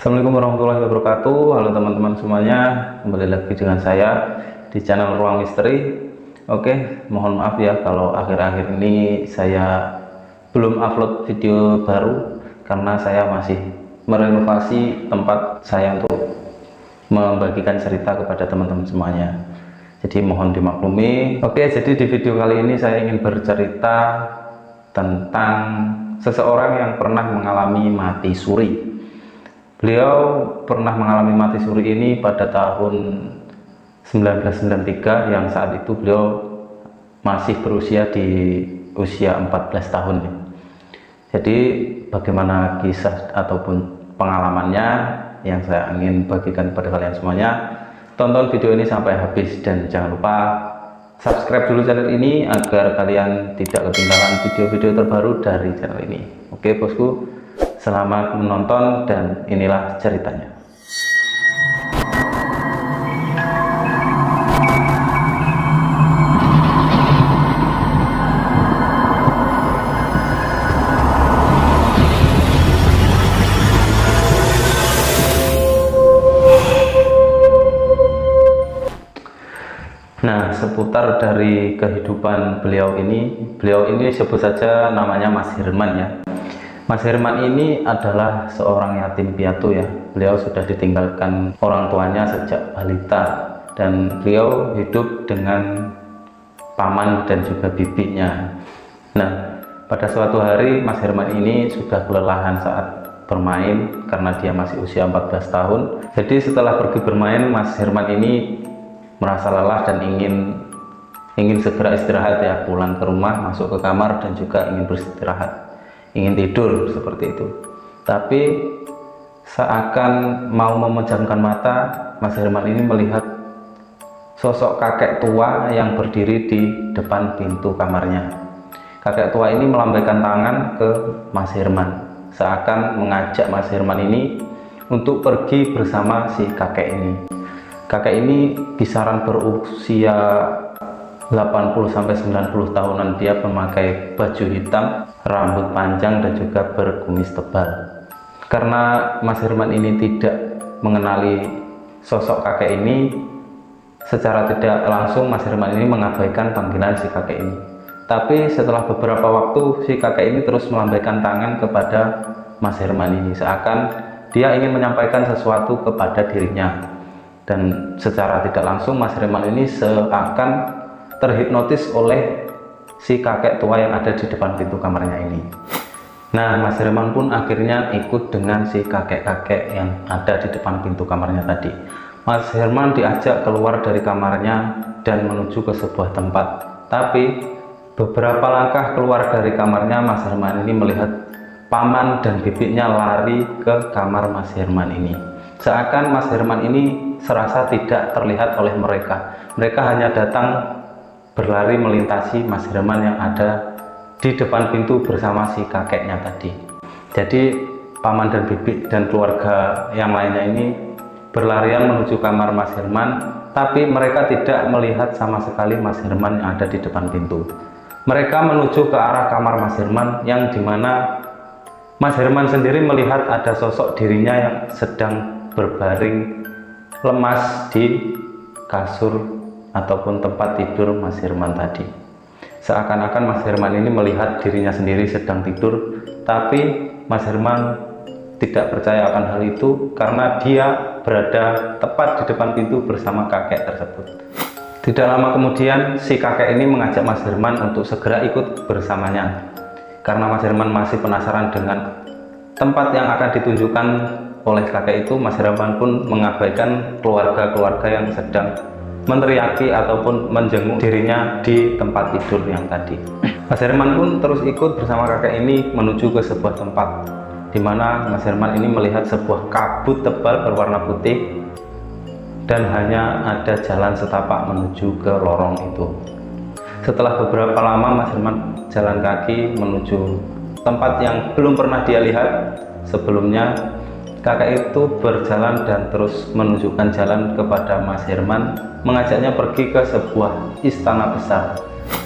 Assalamualaikum warahmatullahi wabarakatuh. Halo teman-teman semuanya, kembali lagi dengan saya di channel Ruang Misteri. Oke, mohon maaf ya kalau akhir-akhir ini saya belum upload video baru karena saya masih merenovasi tempat saya untuk membagikan cerita kepada teman-teman semuanya. Jadi mohon dimaklumi. Oke, jadi di video kali ini saya ingin bercerita tentang seseorang yang pernah mengalami mati suri. Beliau pernah mengalami mati suri ini pada tahun 1993, yang saat itu beliau masih berusia di usia 14 tahun. Jadi bagaimana kisah ataupun pengalamannya yang saya ingin bagikan kepada kalian semuanya. Tonton video ini sampai habis dan jangan lupa subscribe dulu channel ini agar kalian tidak ketinggalan video-video terbaru dari channel ini. Oke bosku, selamat menonton dan inilah ceritanya. Nah, seputar dari kehidupan beliau ini sebut saja namanya Mas Herman ya. Mas Herman ini adalah seorang yatim piatu ya. Beliau sudah ditinggalkan orang tuanya sejak balita dan beliau hidup dengan paman dan juga bibinya. Nah, pada suatu hari Mas Herman ini sudah kelelahan saat bermain karena dia masih usia 14 tahun. Jadi setelah pergi bermain, Mas Herman ini merasa lelah dan ingin segera istirahat ya, pulang ke rumah, masuk ke kamar dan juga ingin beristirahat, ingin tidur seperti itu. Tapi seakan mau memejamkan mata, Mas Herman ini melihat sosok kakek tua yang berdiri di depan pintu kamarnya. Kakek tua ini melambaikan tangan ke Mas Herman, seakan mengajak Mas Herman ini untuk pergi bersama si kakek ini. Kakek ini kisaran berusia 80-90 tahunan. Dia memakai baju hitam, rambut panjang dan juga berkumis tebal. Karena Mas Herman ini tidak mengenali sosok kakek ini, secara tidak langsung Mas Herman ini mengabaikan panggilan si kakek ini. Tapi setelah beberapa waktu si kakek ini terus melambaikan tangan kepada Mas Herman ini, seakan dia ingin menyampaikan sesuatu kepada dirinya. Dan secara tidak langsung Mas Herman ini seakan terhipnotis oleh si kakek tua yang ada di depan pintu kamarnya ini. Nah, Mas Herman pun akhirnya ikut dengan si kakek-kakek yang ada di depan pintu kamarnya tadi. Mas Herman diajak keluar dari kamarnya dan menuju ke sebuah tempat. Tapi beberapa langkah keluar dari kamarnya, Mas Herman ini melihat paman dan bibiknya lari ke kamar Mas Herman ini. Seakan Mas Herman ini serasa tidak terlihat oleh mereka. Mereka hanya datang berlari melintasi Mas Herman yang ada di depan pintu bersama si kakeknya tadi. Jadi paman dan bibik dan keluarga yang lainnya ini berlarian menuju kamar Mas Herman, tapi mereka tidak melihat sama sekali Mas Herman yang ada di depan pintu. Mereka menuju ke arah kamar Mas Herman, yang dimana Mas Herman sendiri melihat ada sosok dirinya yang sedang berbaring lemas di kasur ataupun tempat tidur Mas Herman tadi. Seakan-akan Mas Herman ini melihat dirinya sendiri sedang tidur, tapi Mas Herman tidak percaya akan hal itu karena dia berada tepat di depan pintu bersama kakek tersebut. Tidak lama kemudian si kakek ini mengajak Mas Herman untuk segera ikut bersamanya. Karena Mas Herman masih penasaran dengan tempat yang akan ditunjukkan oleh kakek itu, Mas Herman pun mengabaikan keluarga-keluarga yang sedang meneriaki ataupun menjenguk dirinya di tempat tidur yang tadi. Mas Herman pun terus ikut bersama kakek ini menuju ke sebuah tempat di mana Mas Herman ini melihat sebuah kabut tebal berwarna putih dan hanya ada jalan setapak menuju ke lorong itu. Setelah beberapa lama Mas Herman jalan kaki menuju tempat yang belum pernah dia lihat sebelumnya. Kakek itu berjalan dan terus menunjukkan jalan kepada Mas Herman, mengajaknya pergi ke sebuah istana besar.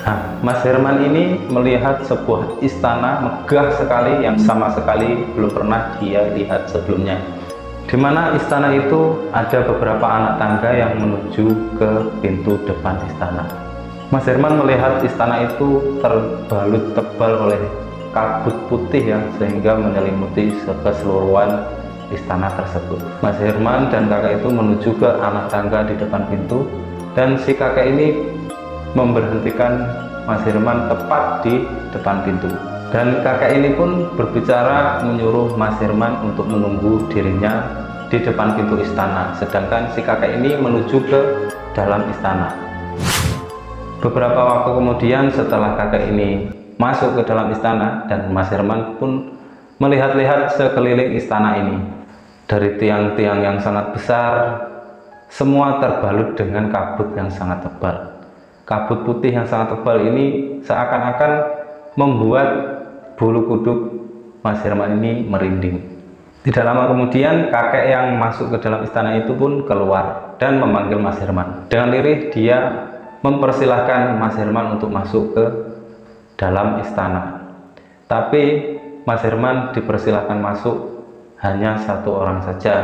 Nah, Mas Herman ini melihat sebuah istana megah sekali yang sama sekali belum pernah dia lihat sebelumnya. di mana istana itu ada beberapa anak tangga yang menuju ke pintu depan istana. Mas Herman melihat istana itu terbalut tebal oleh kabut putih ya, sehingga menyelimuti keseluruhan istana tersebut. Mas Herman dan kakek itu menuju ke anak tangga di depan pintu, dan si kakek ini memberhentikan Mas Herman tepat di depan pintu. Dan kakek ini pun berbicara menyuruh Mas Herman untuk menunggu dirinya di depan pintu istana, sedangkan si kakek ini menuju ke dalam istana. Beberapa waktu kemudian setelah kakek ini masuk ke dalam istana, dan Mas Herman pun melihat-lihat sekeliling istana ini. Dari tiang-tiang yang sangat besar, semua terbalut dengan kabut yang sangat tebal. Kabut putih yang sangat tebal ini seakan-akan membuat bulu kuduk Mas Herman ini merinding. Tidak lama kemudian kakek yang masuk ke dalam istana itu pun keluar dan memanggil Mas Herman. Dengan lirih dia mempersilahkan Mas Herman untuk masuk ke dalam istana. Tapi Mas Herman dipersilahkan masuk hanya satu orang saja,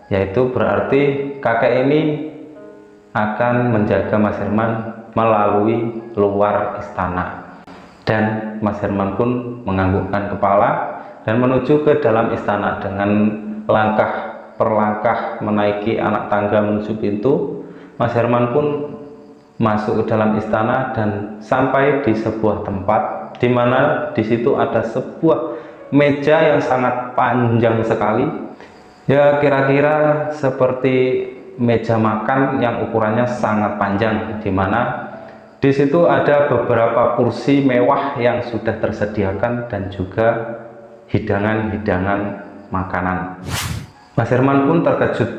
yaitu berarti kakek ini akan menjaga Mas Herman melalui luar istana. Dan Mas Herman pun menganggukkan kepala dan menuju ke dalam istana dengan langkah per langkah menaiki anak tangga menuju pintu. Mas Herman pun masuk ke dalam istana dan sampai di sebuah tempat di mana di situ ada sebuah meja yang sangat panjang sekali. Ya, kira-kira seperti meja makan yang ukurannya sangat panjang, di mana di situ ada beberapa kursi mewah yang sudah tersediakan dan juga hidangan-hidangan makanan. Mas Herman pun terkejut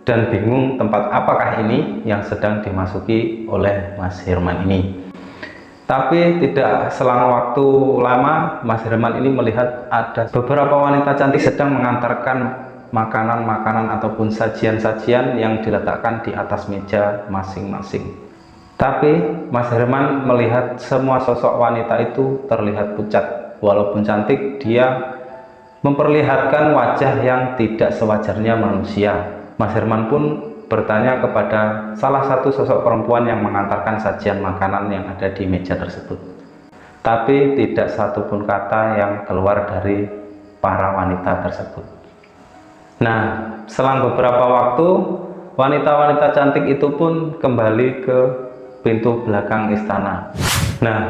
dan bingung tempat apakah ini yang sedang dimasuki oleh Mas Herman ini. Tapi tidak selang waktu lama, Mas Herman ini melihat ada beberapa wanita cantik sedang mengantarkan makanan-makanan ataupun sajian-sajian yang diletakkan di atas meja masing-masing. Tapi Mas Herman melihat semua sosok wanita itu terlihat pucat. Walaupun cantik, dia memperlihatkan wajah yang tidak sewajarnya manusia. Mas Herman pun bertanya kepada salah satu sosok perempuan yang mengantarkan sajian makanan yang ada di meja tersebut. Tapi tidak satupun kata yang keluar dari para wanita tersebut. Nah, selang beberapa waktu, wanita-wanita cantik itu pun kembali ke pintu belakang istana. Nah,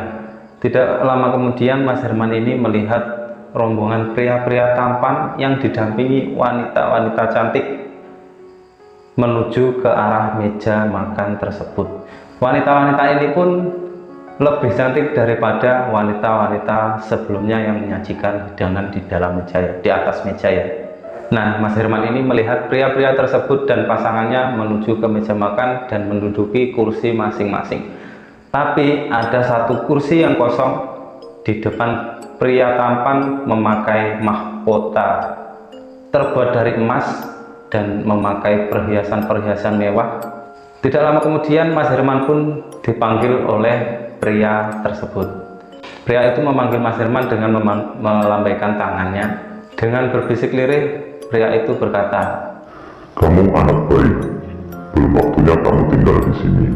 tidak lama kemudian Mas Herman ini melihat rombongan pria-pria tampan yang didampingi wanita-wanita cantik menuju ke arah meja makan tersebut. Wanita-wanita ini pun lebih cantik daripada wanita-wanita sebelumnya yang menyajikan hidangan di dalam meja, di atas meja ya. Nah, Mas Herman ini melihat pria-pria tersebut dan pasangannya menuju ke meja makan dan menduduki kursi masing-masing. Tapi ada satu kursi yang kosong. Di depan pria tampan memakai mahkota terbuat dari emas dan memakai perhiasan-perhiasan mewah. Tidak lama kemudian Mas Herman pun dipanggil oleh pria tersebut. Pria itu memanggil Mas Herman dengan melambaikan tangannya. Dengan berbisik lirih, pria itu berkata, "Kamu anak baik, belum waktunya kamu tinggal di sini.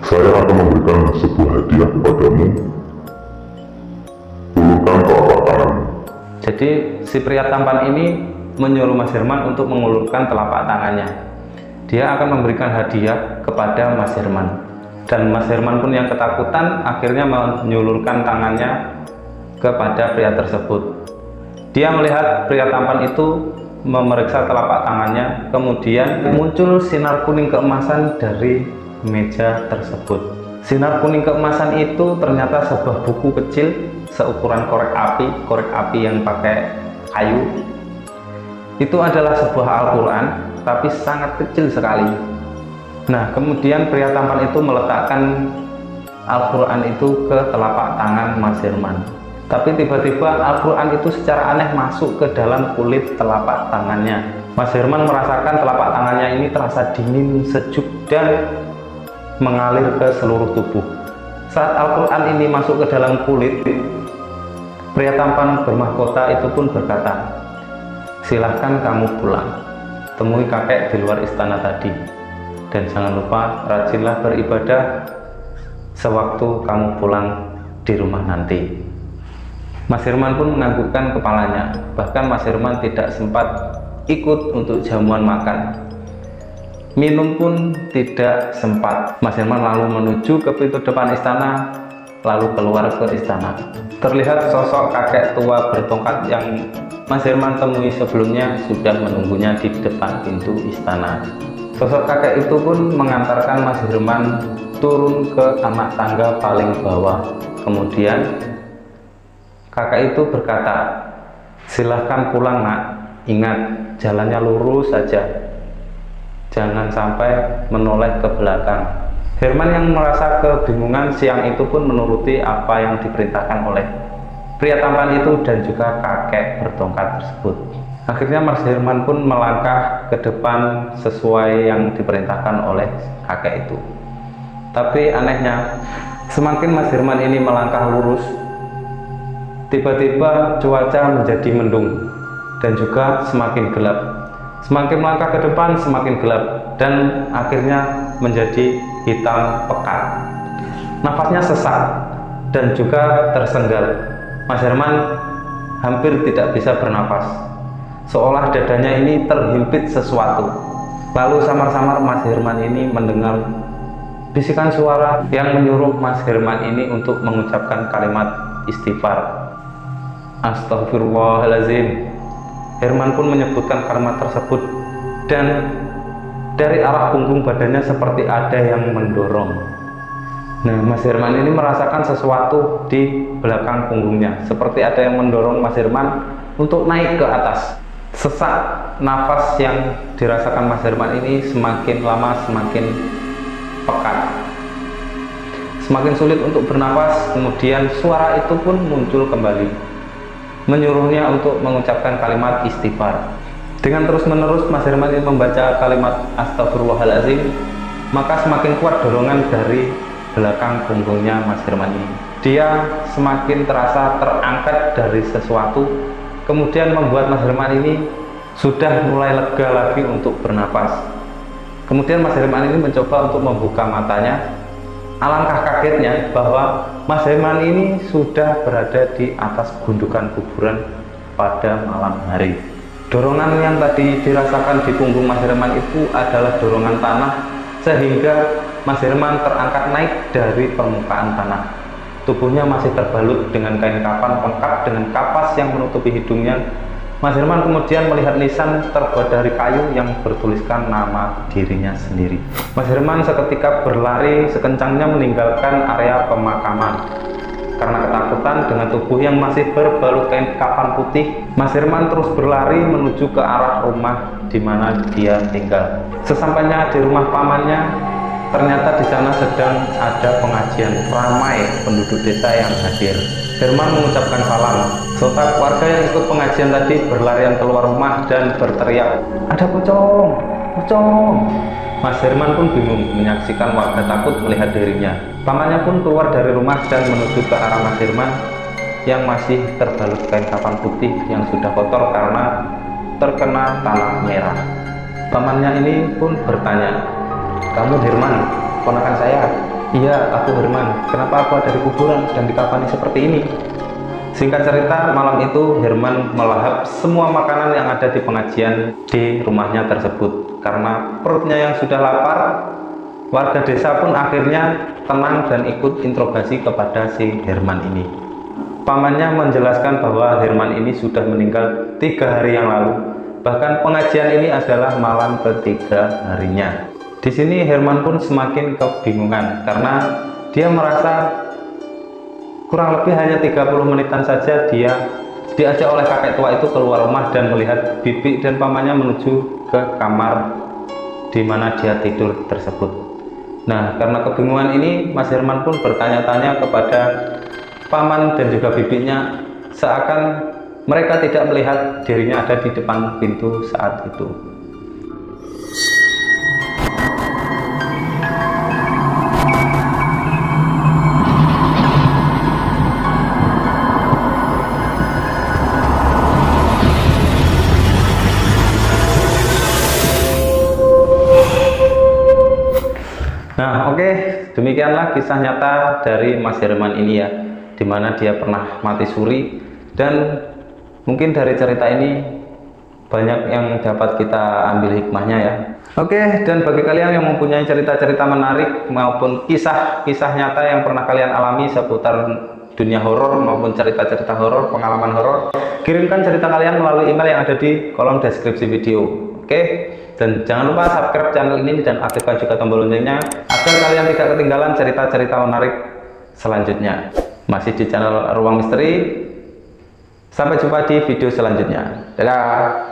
Saya akan memberikan sebuah hadiah kepadamu. Ulurkan telapak tangan." Jadi si pria tampan ini menyuruh Mas Herman untuk mengulurkan telapak tangannya. Dia akan memberikan hadiah kepada Mas Herman. Dan Mas Herman pun yang ketakutan akhirnya menyulurkan tangannya kepada pria tersebut. Dia melihat pria tampan itu memeriksa telapak tangannya, kemudian muncul sinar kuning keemasan dari meja tersebut. Sinar kuning keemasan itu ternyata sebuah buku kecil seukuran korek api yang pakai kayu. Itu adalah sebuah Al-Quran, tapi sangat kecil sekali. Nah, kemudian pria tampan itu meletakkan Al-Quran itu ke telapak tangan Mas Herman. Tapi tiba-tiba Al-Quran itu secara aneh masuk ke dalam kulit telapak tangannya. Mas Herman merasakan telapak tangannya ini terasa dingin, sejuk, dan mengalir ke seluruh tubuh. Saat Al-Quran ini masuk ke dalam kulit, pria tampan bermahkota itu pun berkata, silahkan kamu pulang. Temui kakek di luar istana tadi. Dan jangan lupa rajinlah beribadah sewaktu kamu pulang di rumah nanti. Mas Herman pun menganggukkan kepalanya. Bahkan Mas Herman tidak sempat ikut untuk jamuan makan. Minum pun tidak sempat. Mas Herman lalu menuju ke pintu depan istana, lalu keluar ke istana. Terlihat sosok kakek tua bertongkat yang Mas Herman temui sebelumnya sudah menunggunya di depan pintu istana. Sosok kakek itu pun mengantarkan Mas Herman turun ke anak tangga paling bawah. Kemudian kakek itu berkata, silahkan pulang nak, ingat jalannya lurus saja, jangan sampai menoleh ke belakang. Herman yang merasa kebingungan siang itu pun menuruti apa yang diperintahkan oleh pria tampan itu dan juga kakek bertongkat tersebut. Akhirnya Mas Herman pun melangkah ke depan sesuai yang diperintahkan oleh kakek itu. Tapi anehnya, semakin Mas Herman ini melangkah lurus, tiba-tiba cuaca menjadi mendung dan juga semakin gelap. Semakin melangkah ke depan semakin gelap dan akhirnya menjadi hitam pekat. Nafasnya sesak dan juga tersengal. Mas Herman hampir tidak bisa bernapas, seolah dadanya ini terhimpit sesuatu. Lalu samar-samar Mas Herman ini mendengar bisikan suara yang menyuruh Mas Herman ini untuk mengucapkan kalimat istighfar. Astagfirullahaladzim. Herman pun menyebutkan kalimat tersebut dan dari arah punggung badannya seperti ada yang mendorong. Nah, Mas Herman ini merasakan sesuatu di belakang punggungnya, seperti ada yang mendorong Mas Herman untuk naik ke atas. Sesak nafas yang dirasakan Mas Herman ini semakin lama semakin pekat, semakin sulit untuk bernapas. Kemudian suara itu pun muncul kembali, menyuruhnya untuk mengucapkan kalimat istighfar. Dengan terus-menerus Mas Herman ini membaca kalimat astagfirullahaladzim, maka semakin kuat dorongan dari belakang punggungnya Mas Herman ini. Dia semakin terasa terangkat dari sesuatu, kemudian membuat Mas Herman ini sudah mulai lega lagi untuk bernapas. Kemudian Mas Herman ini mencoba untuk membuka matanya. Alangkah kagetnya bahwa Mas Herman ini sudah berada di atas gundukan kuburan pada malam hari. Dorongan yang tadi dirasakan di punggung Mas Herman itu adalah dorongan tanah, sehingga Mas Herman terangkat naik dari permukaan tanah. Tubuhnya masih terbalut dengan kain kafan lengkap dengan kapas yang menutupi hidungnya. Mas Herman kemudian melihat nisan terbuat dari kayu yang bertuliskan nama dirinya sendiri. Mas Herman seketika berlari sekencangnya meninggalkan area pemakaman. Karena ketakutan dengan tubuh yang masih berbalut kain kafan putih, Mas Herman terus berlari menuju ke arah rumah di mana dia tinggal. Sesampainya di rumah pamannya, ternyata di sana sedang ada pengajian. Ramai penduduk desa yang hadir. Herman mengucapkan salam. Sontak warga yang ikut pengajian tadi berlarian keluar rumah dan berteriak, "Ada pocong, pocong!" Mas Herman pun bingung menyaksikan warga takut melihat dirinya. Pamannya pun keluar dari rumah dan menuju ke arah Mas Herman yang masih terbalut kain kafan putih yang sudah kotor karena terkena tanah merah. Pamannya ini pun bertanya, "Kamu Herman, ponakan saya?" "Iya, aku Herman. Kenapa aku ada di kuburan dan dikafani seperti ini?" Singkat cerita, malam itu Herman melahap semua makanan yang ada di pengajian di rumahnya tersebut. Karena perutnya yang sudah lapar, warga desa pun akhirnya tenang dan ikut interogasi kepada si Herman ini. Pamannya menjelaskan bahwa Herman ini sudah meninggal 3 hari yang lalu. Bahkan pengajian ini adalah malam ketiga harinya. Di sini Herman pun semakin kebingungan karena dia merasa kurang lebih hanya 30 menitan saja dia diajak oleh kakek tua itu keluar rumah dan melihat bibi dan pamannya menuju ke kamar di mana dia tidur tersebut. Nah, karena kebingungan ini Mas Herman pun bertanya-tanya kepada paman dan juga bibinya, seakan mereka tidak melihat dirinya ada di depan pintu saat itu. Nah, oke, demikianlah kisah nyata dari Mas Herman ini ya, dimana dia pernah mati suri, dan mungkin dari cerita ini banyak yang dapat kita ambil hikmahnya ya. Oke, dan bagi kalian yang mempunyai cerita-cerita menarik maupun kisah-kisah nyata yang pernah kalian alami seputar dunia horor maupun cerita-cerita horor, pengalaman horor, kirimkan cerita kalian melalui email yang ada di kolom deskripsi video. Oke, dan jangan lupa subscribe channel ini dan aktifkan juga tombol loncengnya agar kalian tidak ketinggalan cerita-cerita menarik selanjutnya. Masih di channel Ruang Misteri. Sampai jumpa di video selanjutnya. Dadah.